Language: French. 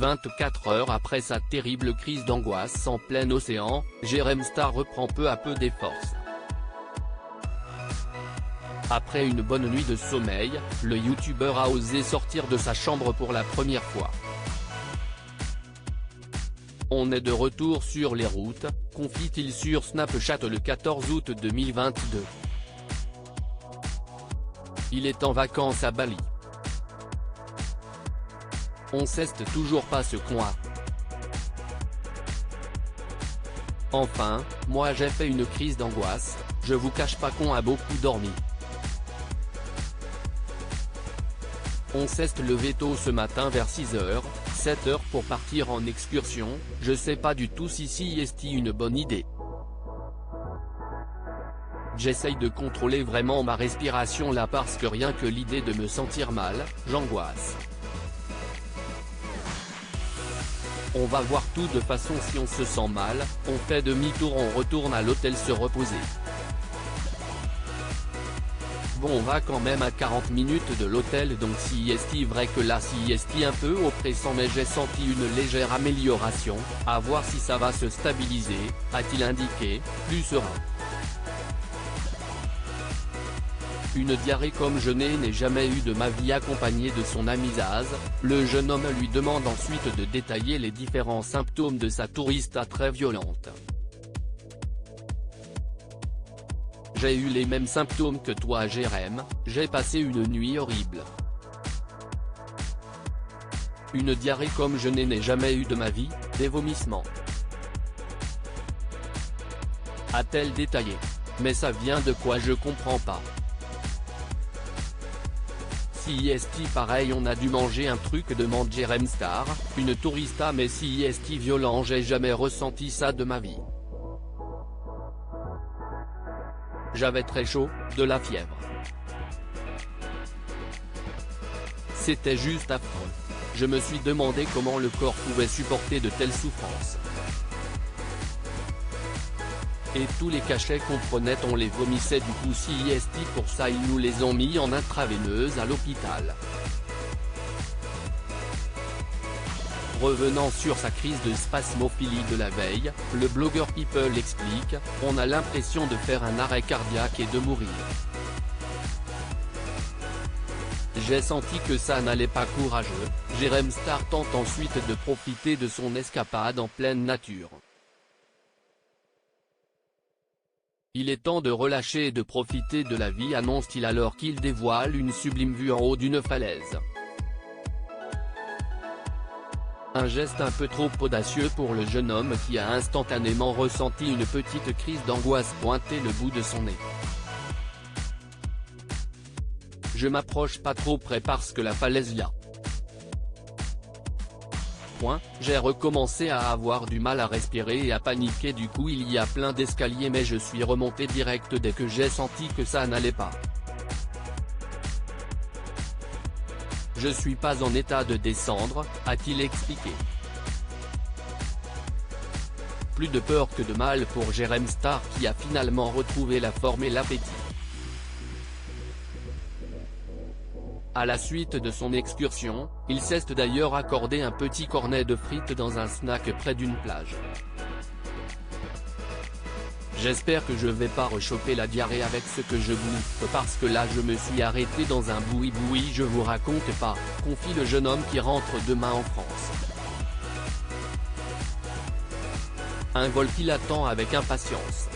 24 heures après sa terrible crise d'angoisse en plein océan, Jérém Star reprend peu à peu des forces. Après une bonne nuit de sommeil, le youtubeur a osé sortir de sa chambre pour la première fois. On est de retour sur les routes, confie-t-il sur Snapchat le 14 août 2022. Il est en vacances à Bali. On sait toujours pas ce qu'on a. Enfin, moi j'ai fait une crise d'angoisse, je vous cache pas qu'on a beaucoup dormi. On s'est levé tôt ce matin vers 6h, 7h pour partir en excursion, je sais pas du tout si c'est une bonne idée. J'essaye de contrôler vraiment ma respiration là parce que rien que l'idée de me sentir mal, j'angoisse. On va voir tout de façon si on se sent mal, on fait demi-tour on retourne à l'hôtel se reposer. Bon on va quand même à 40 minutes de l'hôtel donc si est vrai que là si est un peu oppressant mais j'ai senti une légère amélioration, à voir si ça va se stabiliser, a-t-il indiqué, plus serein. Une diarrhée comme je n'ai jamais eu de ma vie accompagnée de son ami Zaz, le jeune homme lui demande ensuite de détailler les différents symptômes de sa tourista très violente. J'ai eu les mêmes symptômes que toi Jérém, j'ai passé une nuit horrible. Une diarrhée comme je n'ai jamais eu de ma vie, des vomissements. A-t-elle détaillé. Mais ça vient de quoi je comprends pas. Si pareil on a dû manger un truc demande Jérém Star, une tourista mais si violent j'ai jamais ressenti ça de ma vie. J'avais très chaud, de la fièvre. C'était juste affreux. Je me suis demandé comment le corps pouvait supporter de telles souffrances. Et tous les cachets qu'on prenait on les vomissait du coup si pour ça ils nous les ont mis en intraveineuse à l'hôpital. Revenant sur sa crise de spasmophilie de la veille, le blogueur People explique, on a l'impression de faire un arrêt cardiaque et de mourir. J'ai senti que ça n'allait pas courageux, Jérém Star tente ensuite de profiter de son escapade en pleine nature. Il est temps de relâcher et de profiter de la vie annonce-t-il alors qu'il dévoile une sublime vue en haut d'une falaise. Un geste un peu trop audacieux pour le jeune homme qui a instantanément ressenti une petite crise d'angoisse pointer le bout de son nez. Je m'approche pas trop près parce que la falaise là. J'ai recommencé à avoir du mal à respirer et à paniquer du coup il y a plein d'escaliers mais je suis remonté direct dès que j'ai senti que ça n'allait pas. Je suis pas en état de descendre, a-t-il expliqué. Plus de peur que de mal pour Jérém Star qui a finalement retrouvé la forme et l'appétit. À la suite de son excursion, il s'est d'ailleurs accordé un petit cornet de frites dans un snack près d'une plage. J'espère que je vais pas rechoper la diarrhée avec ce que je bouffe parce que là je me suis arrêté dans un boui-boui je vous raconte pas, confie le jeune homme qui rentre demain en France. Un vol qui l'attend avec impatience.